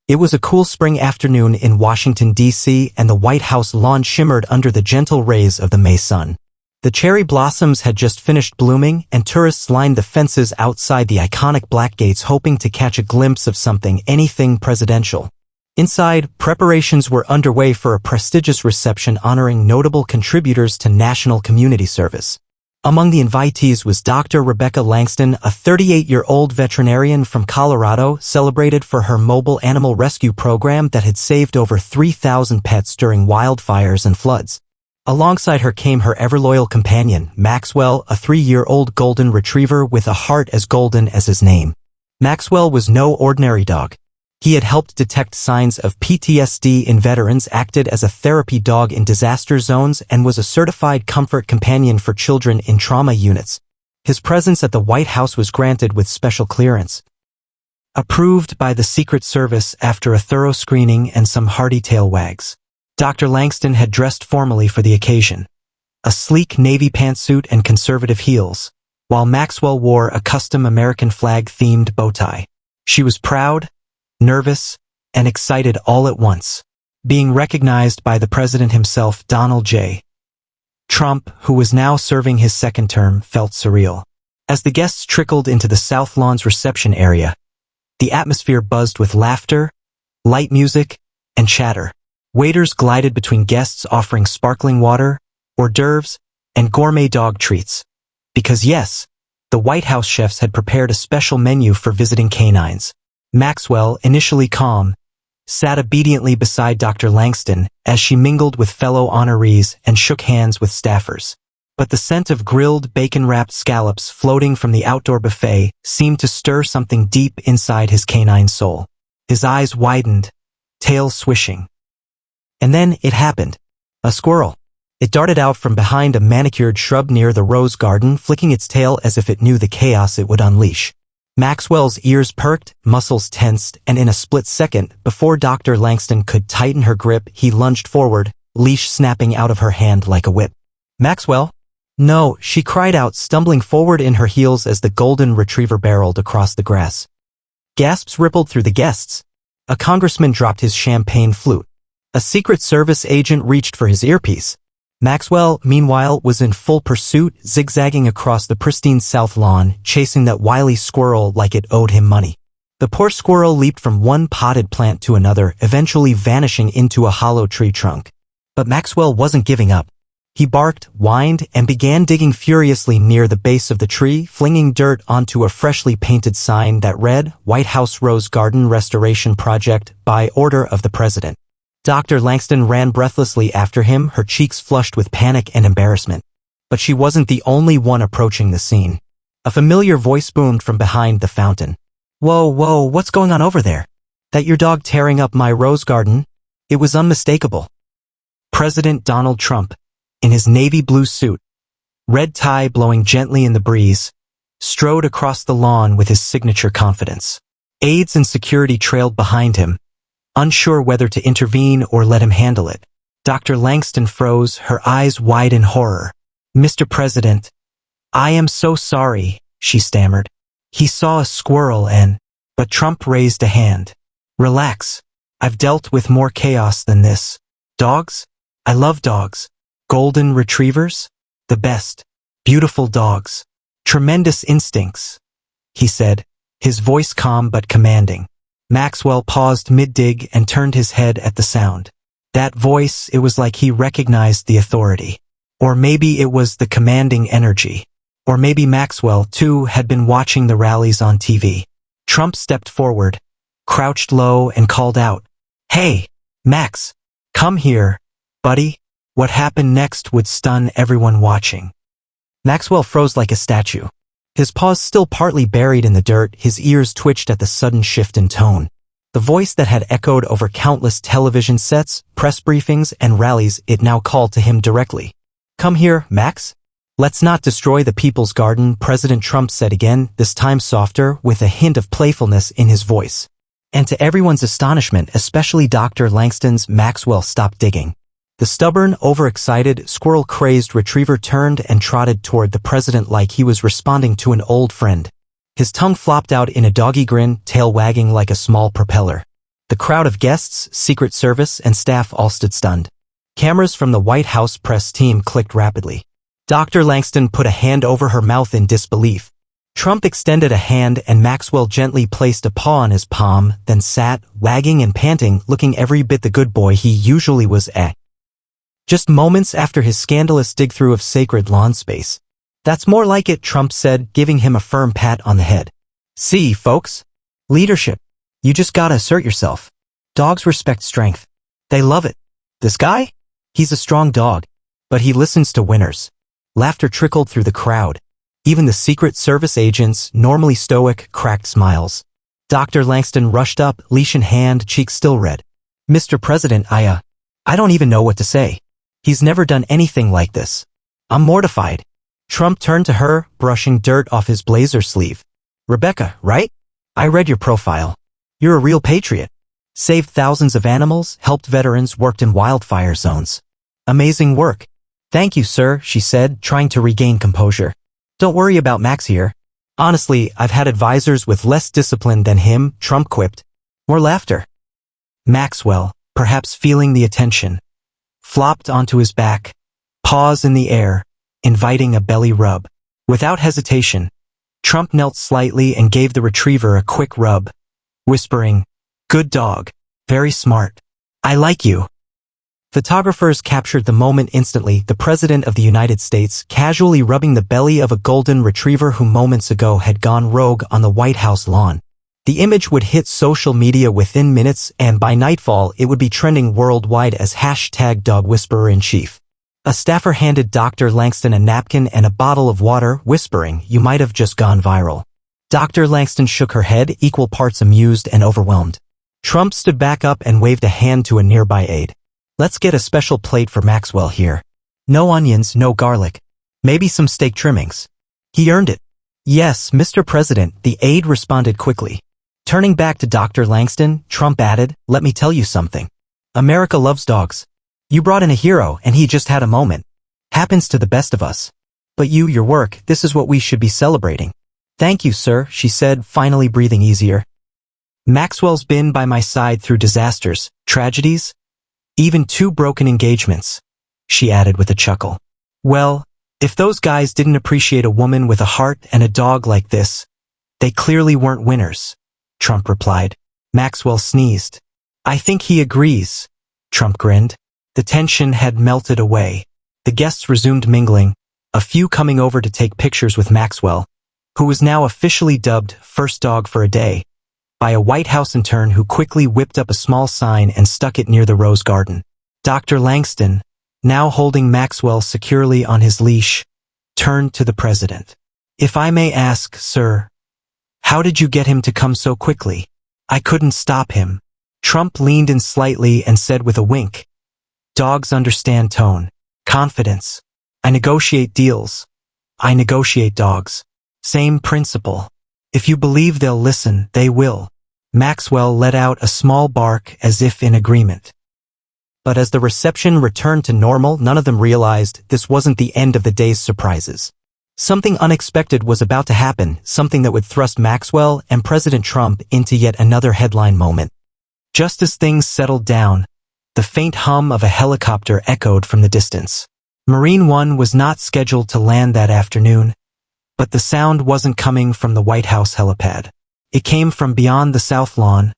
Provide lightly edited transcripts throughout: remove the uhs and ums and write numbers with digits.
It was a cool spring afternoon in Washington, D.C., and the White House lawn shimmered under the gentle rays of the May sun. The cherry blossoms had just finished blooming, and tourists lined the fences outside the iconic black gates hoping to catch a glimpse of anything presidential. Inside, preparations were underway for a prestigious reception honoring notable contributors to national community service. Among the invitees was Dr. Rebecca Langston, a 38-year-old veterinarian from Colorado, celebrated for her mobile animal rescue program that had saved over 3,000 pets during wildfires and floods. Alongside her came her ever-loyal companion, Maxwell, a 3-year-old golden retriever with a heart as golden as his name. Maxwell was no ordinary dog. He had helped detect signs of PTSD in veterans, acted as a therapy dog in disaster zones, and was a certified comfort companion for children in trauma units. His presence at the White House was granted with special clearance. Approved by the Secret Service after a thorough screening and some hearty tail wags. Dr. Langston had dressed formally for the occasion. A sleek navy pantsuit and conservative heels, while Maxwell wore a custom American flag-themed bow tie. She was proud, nervous, and excited all at once. Being recognized by the president himself, Donald J. Trump, who was now serving his second term, felt surreal. As the guests trickled into the South Lawn's reception area, the atmosphere buzzed with laughter, light music, and chatter. Waiters glided between guests offering sparkling water, hors d'oeuvres, and gourmet dog treats. Because yes, the White House chefs had prepared a special menu for visiting canines. Maxwell, initially calm, sat obediently beside Dr. Langston as she mingled with fellow honorees and shook hands with staffers. But the scent of grilled bacon-wrapped scallops floating from the outdoor buffet seemed to stir something deep inside his canine soul. His eyes widened, tail swishing. And then it happened. A squirrel. It darted out from behind a manicured shrub near the rose garden, flicking its tail as if it knew the chaos it would unleash. Maxwell's ears perked, muscles tensed, and in a split second, before Dr. Langston could tighten her grip, he lunged forward, leash snapping out of her hand like a whip. "Maxwell?" "No," she cried out, stumbling forward in her heels as the golden retriever barreled across the grass. Gasps rippled through the guests. A congressman dropped his champagne flute. A Secret Service agent reached for his earpiece. Maxwell, meanwhile, was in full pursuit, zigzagging across the pristine South Lawn, chasing that wily squirrel like it owed him money. The poor squirrel leaped from one potted plant to another, eventually vanishing into a hollow tree trunk. But Maxwell wasn't giving up. He barked, whined, and began digging furiously near the base of the tree, flinging dirt onto a freshly painted sign that read, "White House Rose Garden Restoration Project, by order of the President." Dr. Langston ran breathlessly after him, her cheeks flushed with panic and embarrassment. But she wasn't the only one approaching the scene. A familiar voice boomed from behind the fountain. "Whoa, whoa, what's going on over there? That your dog tearing up my rose garden?" It was unmistakable. President Donald Trump, in his navy blue suit, red tie blowing gently in the breeze, strode across the lawn with his signature confidence. Aides and security trailed behind him, unsure whether to intervene or let him handle it. Dr. Langston froze, her eyes wide in horror. "Mr. President, I am so sorry," she stammered. "He saw a squirrel and—" But Trump raised a hand. "Relax. I've dealt with more chaos than this. Dogs? I love dogs. Golden retrievers? The best. Beautiful dogs. Tremendous instincts," he said, his voice calm but commanding. Maxwell paused mid-dig and turned his head at the sound. That voice, it was like he recognized the authority. Or maybe it was the commanding energy. Or maybe Maxwell, too, had been watching the rallies on TV. Trump stepped forward, crouched low, and called out, "Hey, Max, come here, buddy." What happened next would stun everyone watching. Maxwell froze like a statue. His paws still partly buried in the dirt, his ears twitched at the sudden shift in tone. The voice that had echoed over countless television sets, press briefings, and rallies, it now called to him directly. "Come here, Max. Let's not destroy the people's garden," President Trump said again, this time softer, with a hint of playfulness in his voice. And to everyone's astonishment, especially Dr. Langston's, Maxwell stopped digging. The stubborn, overexcited, squirrel-crazed retriever turned and trotted toward the president like he was responding to an old friend. His tongue flopped out in a doggy grin, tail wagging like a small propeller. The crowd of guests, Secret Service, and staff all stood stunned. Cameras from the White House press team clicked rapidly. Dr. Langston put a hand over her mouth in disbelief. Trump extended a hand and Maxwell gently placed a paw on his palm, then sat, wagging and panting, looking every bit the good boy he usually was at. Just moments after his scandalous dig-through of sacred lawn space. That's more like it, Trump said, giving him a firm pat on the head. See, folks? Leadership. You just gotta assert yourself. Dogs respect strength. They love it. This guy? He's a strong dog. But he listens to winners. Laughter trickled through the crowd. Even the Secret Service agents, normally stoic, cracked smiles. Dr. Langston rushed up, leash in hand, cheeks still red. Mr. President, I don't even know what to say. He's never done anything like this. I'm mortified. Trump turned to her, brushing dirt off his blazer sleeve. Rebecca, right? I read your profile. You're a real patriot. Saved thousands of animals, helped veterans, worked in wildfire zones. Amazing work. Thank you, sir, she said, trying to regain composure. Don't worry about Max here. Honestly, I've had advisors with less discipline than him, Trump quipped. More laughter. Maxwell, perhaps feeling the attention, flopped onto his back, paws in the air, inviting a belly rub. Without hesitation, Trump knelt slightly and gave the retriever a quick rub, whispering, "Good dog. Very smart. I like you." Photographers captured the moment instantly, the President of the United States casually rubbing the belly of a golden retriever who moments ago had gone rogue on the White House lawn. The image would hit social media within minutes, and by nightfall it would be trending worldwide as #DogWhisperer-in-Chief. A staffer handed Dr. Langston a napkin and a bottle of water, whispering, "You might have just gone viral." Dr. Langston shook her head, equal parts amused and overwhelmed. Trump stood back up and waved a hand to a nearby aide. Let's get a special plate for Maxwell here. No onions, no garlic. Maybe some steak trimmings. He earned it. Yes, Mr. President, the aide responded quickly. Turning back to Dr. Langston, Trump added, let me tell you something. America loves dogs. You brought in a hero and he just had a moment. Happens to the best of us. But you, your work, this is what we should be celebrating. Thank you, sir, she said, finally breathing easier. Maxwell's been by my side through disasters, tragedies, even 2 broken engagements, she added with a chuckle. Well, if those guys didn't appreciate a woman with a heart and a dog like this, they clearly weren't winners, Trump replied. Maxwell sneezed. I think he agrees, Trump grinned. The tension had melted away. The guests resumed mingling, a few coming over to take pictures with Maxwell, who was now officially dubbed first dog for a day, by a White House intern who quickly whipped up a small sign and stuck it near the rose garden. Dr. Langston, now holding Maxwell securely on his leash, turned to the president. If I may ask, sir, how did you get him to come so quickly? I couldn't stop him. Trump leaned in slightly and said with a wink, dogs understand tone, confidence. I negotiate deals. I negotiate dogs. Same principle. If you believe they'll listen, they will. Maxwell let out a small bark as if in agreement. But as the reception returned to normal, none of them realized this wasn't the end of the day's surprises. Something unexpected was about to happen, something that would thrust Maxwell and President Trump into yet another headline moment. Just as things settled down, the faint hum of a helicopter echoed from the distance. Marine One was not scheduled to land that afternoon, but the sound wasn't coming from the White House helipad. It came from beyond the South Lawn,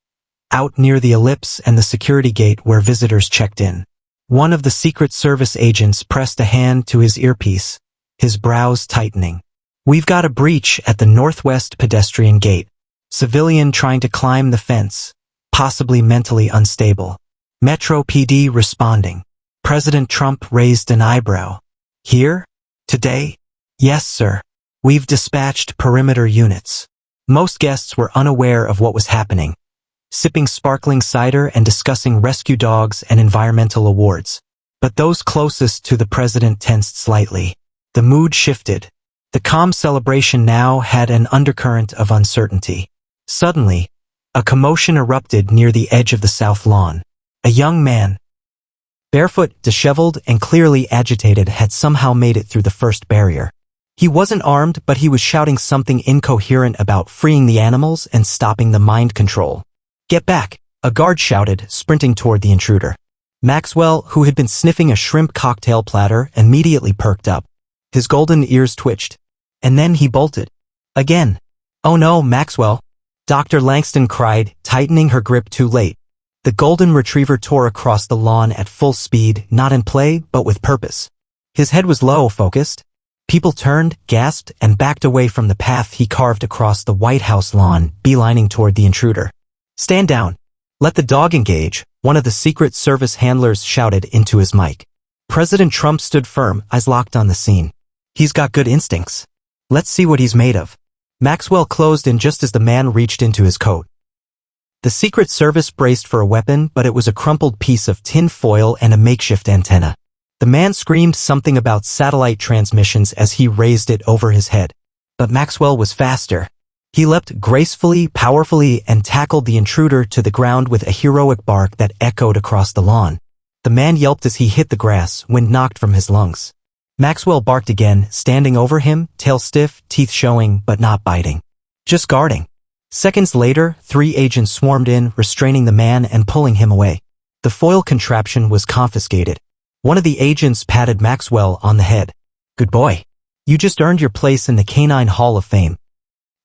out near the ellipse and the security gate where visitors checked in. One of the Secret Service agents pressed a hand to his earpiece, his brows tightening. We've got a breach at the Northwest Pedestrian Gate. Civilian trying to climb the fence, possibly mentally unstable. Metro PD responding. President Trump raised an eyebrow. Here? Today? Yes, sir. We've dispatched perimeter units. Most guests were unaware of what was happening, sipping sparkling cider and discussing rescue dogs and environmental awards. But those closest to the president tensed slightly. The mood shifted. The calm celebration now had an undercurrent of uncertainty. Suddenly, a commotion erupted near the edge of the South Lawn. A young man, barefoot, disheveled, and clearly agitated, had somehow made it through the first barrier. He wasn't armed, but he was shouting something incoherent about freeing the animals and stopping the mind control. Get back! A guard shouted, sprinting toward the intruder. Maxwell, who had been sniffing a shrimp cocktail platter, immediately perked up. His golden ears twitched. And then he bolted. Again. "Oh no, Maxwell!" Dr. Langston cried, tightening her grip too late. The golden retriever tore across the lawn at full speed, not in play, but with purpose. His head was low, focused. People turned, gasped, and backed away from the path he carved across the White House lawn, beelining toward the intruder. "Stand down. Let the dog engage," one of the Secret Service handlers shouted into his mic. President Trump stood firm, eyes locked on the scene. "He's got good instincts. Let's see what he's made of." Maxwell closed in just as the man reached into his coat. The Secret Service braced for a weapon, but it was a crumpled piece of tin foil and a makeshift antenna. The man screamed something about satellite transmissions as he raised it over his head. But Maxwell was faster. He leapt gracefully, powerfully, and tackled the intruder to the ground with a heroic bark that echoed across the lawn. The man yelped as he hit the grass, wind knocked from his lungs. Maxwell barked again, standing over him, tail stiff, teeth showing, but not biting. Just guarding. Seconds later, 3 agents swarmed in, restraining the man and pulling him away. The foil contraption was confiscated. One of the agents patted Maxwell on the head. "Good boy. You just earned your place in the Canine Hall of Fame."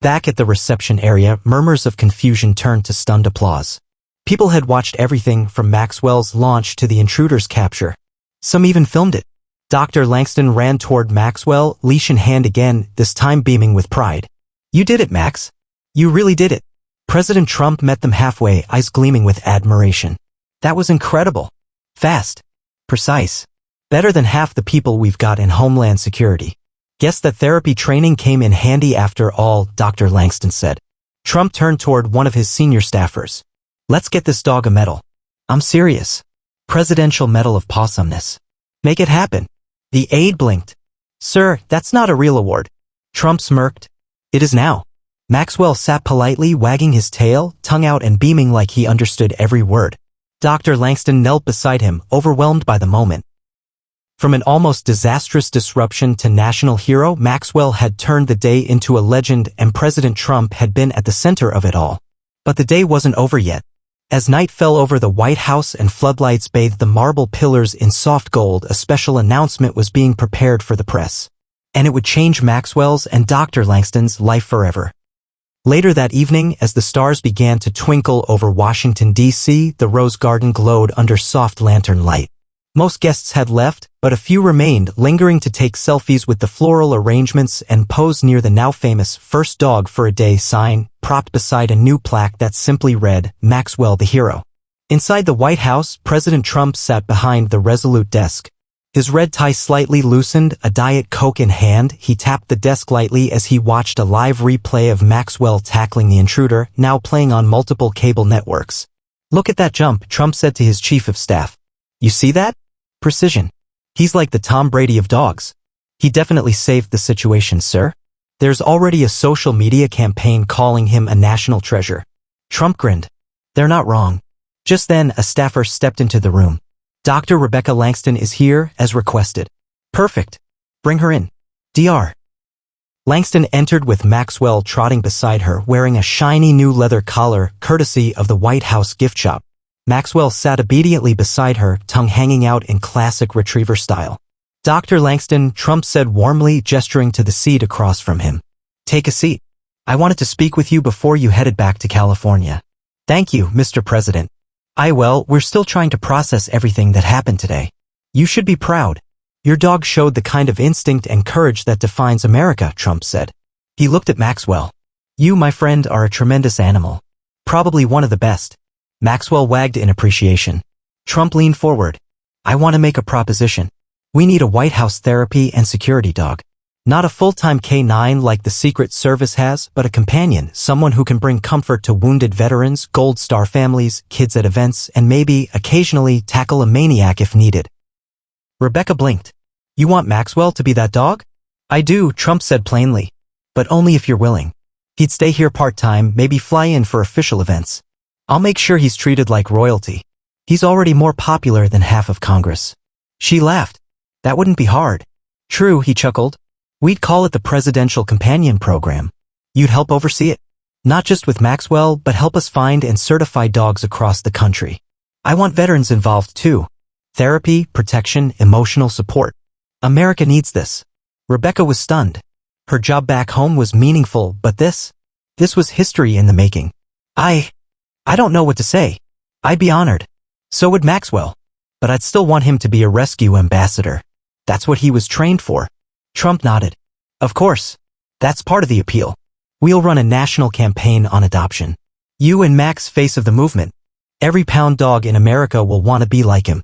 Back at the reception area, murmurs of confusion turned to stunned applause. People had watched everything from Maxwell's launch to the intruder's capture. Some even filmed it. Dr. Langston ran toward Maxwell, leash in hand again, this time beaming with pride. "You did it, Max. You really did it." President Trump met them halfway, eyes gleaming with admiration. "That was incredible. Fast. Precise. Better than half the people we've got in Homeland Security. Guess that therapy training came in handy after all," Dr. Langston said. Trump turned toward one of his senior staffers. "Let's get this dog a medal." "I'm serious. Presidential Medal of Pawsomeness. Make it happen." The aide blinked. "Sir, that's not a real award." Trump smirked. "It is now." Maxwell sat politely, wagging his tail, tongue out and beaming like he understood every word. Dr. Langston knelt beside him, overwhelmed by the moment. From an almost disastrous disruption to national hero, Maxwell had turned the day into a legend, and President Trump had been at the center of it all. But the day wasn't over yet. As night fell over the White House and floodlights bathed the marble pillars in soft gold, a special announcement was being prepared for the press. And it would change Maxwell's and Dr. Langston's life forever. Later that evening, as the stars began to twinkle over Washington, D.C., the Rose Garden glowed under soft lantern light. Most guests had left, but a few remained, lingering to take selfies with the floral arrangements and pose near the now-famous "First Dog for a Day" sign, propped beside a new plaque that simply read, "Maxwell the Hero." Inside the White House, President Trump sat behind the resolute desk. His red tie slightly loosened, a Diet Coke in hand, he tapped the desk lightly as he watched a live replay of Maxwell tackling the intruder, now playing on multiple cable networks. "Look at that jump," Trump said to his chief of staff. "You see that? Precision. He's like the Tom Brady of dogs." "He definitely saved the situation, sir. There's already a social media campaign calling him a national treasure." Trump grinned. "They're not wrong." Just then, a staffer stepped into the room. "Dr. Rebecca Langston is here, as requested." "Perfect. Bring her in." Dr. Langston entered with Maxwell trotting beside her, wearing a shiny new leather collar, courtesy of the White House gift shop. Maxwell sat obediently beside her, tongue hanging out in classic retriever style. "Dr. Langston," Trump said warmly, gesturing to the seat across from him. "Take a seat. I wanted to speak with you before you headed back to California." "Thank you, Mr. President." Well, we're still trying to process everything that happened today. You should be proud. Your dog showed the kind of instinct and courage that defines America," Trump said. He looked at Maxwell. "You, my friend, are a tremendous animal. Probably one of the best." Maxwell wagged in appreciation. Trump leaned forward. "I want to make a proposition. We need a White House therapy and security dog. Not a full-time K9 like the Secret Service has, but a companion, someone who can bring comfort to wounded veterans, Gold Star families, kids at events, and maybe, occasionally, tackle a maniac if needed." Rebecca blinked. "You want Maxwell to be that dog?" "I do," Trump said plainly. "But only if you're willing. He'd stay here part-time, maybe fly in for official events. I'll make sure he's treated like royalty. He's already more popular than half of Congress." She laughed. "That wouldn't be hard." "True," he chuckled. "We'd call it the Presidential Companion Program. You'd help oversee it." Not just with Maxwell, but help us find and certify dogs across the country. I want veterans involved too. Therapy, protection, emotional support. America needs this. Rebecca was stunned. Her job back home was meaningful, but this was history in the making. I don't know what to say. I'd be honored. So would Maxwell. But I'd still want him to be a rescue ambassador. That's what he was trained for. Trump nodded. Of course. That's part of the appeal. We'll run a national campaign on adoption. You and Max, face of the movement. Every pound dog in America will want to be like him.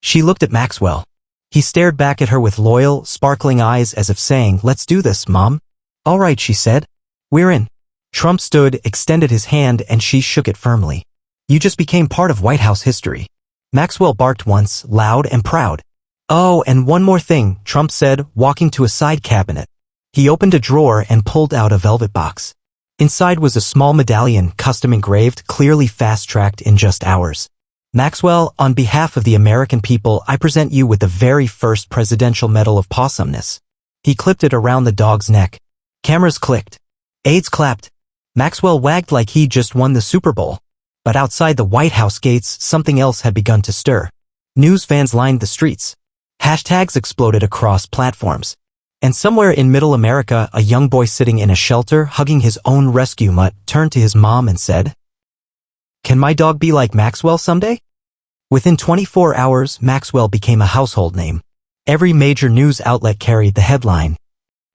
She looked at Maxwell. He stared back at her with loyal, sparkling eyes as if saying, "Let's do this, Mom." "All right," she said. "We're in." Trump stood, extended his hand, and she shook it firmly. "You just became part of White House history." Maxwell barked once, loud and proud. "Oh, and one more thing," Trump said, walking to a side cabinet. He opened a drawer and pulled out a velvet box. Inside was a small medallion, custom engraved, clearly fast-tracked in just hours. "Maxwell, on behalf of the American people, I present you with the very first Presidential Medal of Pawsomeness." He clipped it around the dog's neck. Cameras clicked. Aides clapped. Maxwell wagged like he'd just won the Super Bowl. But outside the White House gates, something else had begun to stir. News vans lined the streets. Hashtags exploded across platforms. And somewhere in Middle America, a young boy sitting in a shelter, hugging his own rescue mutt, turned to his mom and said, "Can my dog be like Maxwell someday?" Within 24 hours, Maxwell became a household name. Every major news outlet carried the headline,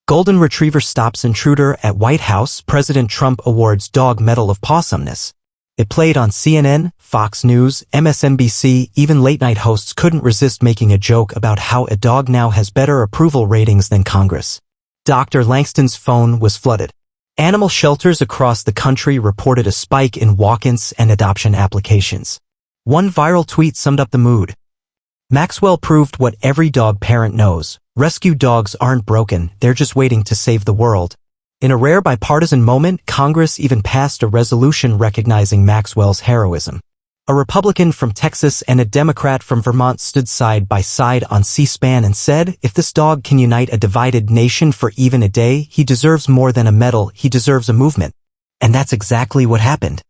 "Golden Retriever Stops Intruder at White House, President Trump Awards Dog Medal of Pawsomeness." It played on CNN, Fox News, MSNBC, even late-night hosts couldn't resist making a joke about how a dog now has better approval ratings than Congress. Dr. Langston's phone was flooded. Animal shelters across the country reported a spike in walk-ins and adoption applications. One viral tweet summed up the mood. Maxwell proved what every dog parent knows. Rescue dogs aren't broken, they're just waiting to save the world. In a rare bipartisan moment, Congress even passed a resolution recognizing Maxwell's heroism. A Republican from Texas and a Democrat from Vermont stood side by side on C-SPAN and said, "If this dog can unite a divided nation for even a day, he deserves more than a medal, he deserves a movement." And that's exactly what happened.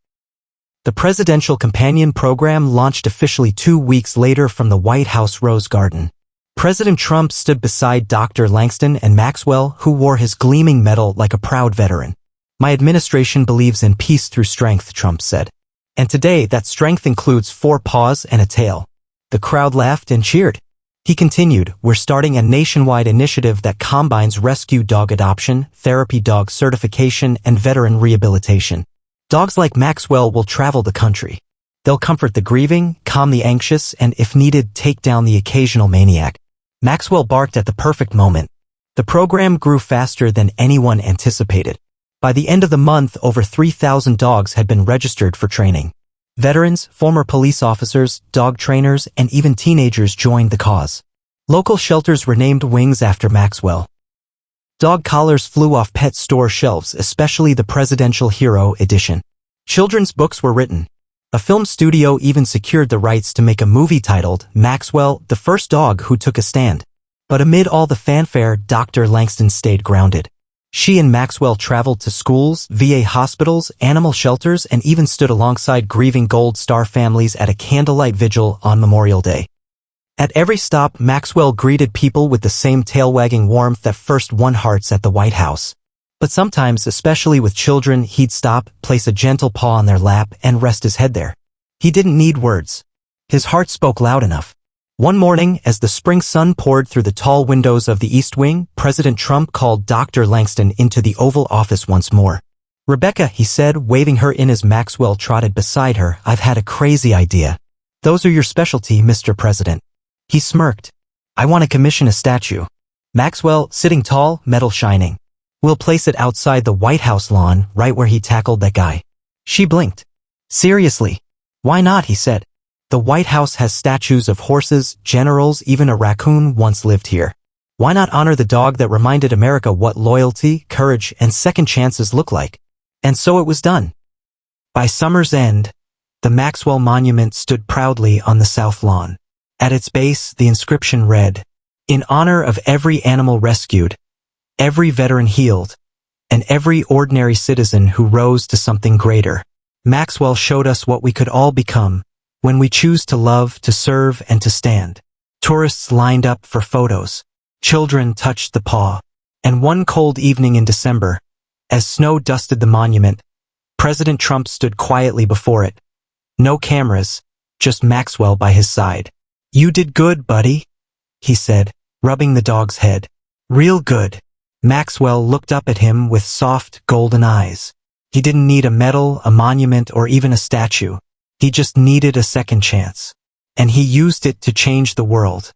The Presidential Companion Program launched officially 2 weeks later from the White House Rose Garden. President Trump stood beside Dr. Langston and Maxwell, who wore his gleaming medal like a proud veteran. "My administration believes in peace through strength," Trump said. "And today, that strength includes 4 paws and a tail." The crowd laughed and cheered. He continued, "We're starting a nationwide initiative that combines rescue dog adoption, therapy dog certification, and veteran rehabilitation. Dogs like Maxwell will travel the country. They'll comfort the grieving, calm the anxious, and if needed, take down the occasional maniac." Maxwell barked at the perfect moment. The program grew faster than anyone anticipated. By the end of the month, over 3,000 dogs had been registered for training. Veterans, former police officers, dog trainers, and even teenagers joined the cause. Local shelters renamed wings after Maxwell. Dog collars flew off pet store shelves, especially the Presidential Hero Edition. Children's books were written. A film studio even secured the rights to make a movie titled Maxwell, the First Dog Who Took a Stand. But amid all the fanfare, Dr. Langston stayed grounded. She and Maxwell traveled to schools, VA hospitals, animal shelters, and even stood alongside grieving Gold Star families at a candlelight vigil on Memorial Day. At every stop, Maxwell greeted people with the same tail-wagging warmth that first won hearts at the White House. But sometimes, especially with children, he'd stop, place a gentle paw on their lap, and rest his head there. He didn't need words. His heart spoke loud enough. One morning, as the spring sun poured through the tall windows of the East Wing, President Trump called Dr. Langston into the Oval Office once more. "Rebecca," he said, waving her in as Maxwell trotted beside her, "I've had a crazy idea." "Those are your specialty, Mr. President." He smirked. "I want to commission a statue. Maxwell, sitting tall, medal shining. We'll place it outside the White House lawn, right where he tackled that guy." She blinked. "Seriously? Why not?" he said. "The White House has statues of horses, generals, even a raccoon once lived here. Why not honor the dog that reminded America what loyalty, courage, and second chances look like?" And so it was done. By summer's end, the Maxwell Monument stood proudly on the South Lawn. At its base, the inscription read, "In honor of every animal rescued, every veteran healed, and every ordinary citizen who rose to something greater. Maxwell showed us what we could all become when we choose to love, to serve, and to stand. Tourists lined up for photos. Children touched the paw. And one cold evening in December, as snow dusted the monument, President Trump stood quietly before it. No cameras, just Maxwell by his side. "You did good, buddy," he said, rubbing the dog's head. "Real good." Maxwell looked up at him with soft, golden eyes. He didn't need a medal, a monument, or even a statue. He just needed a second chance. And he used it to change the world.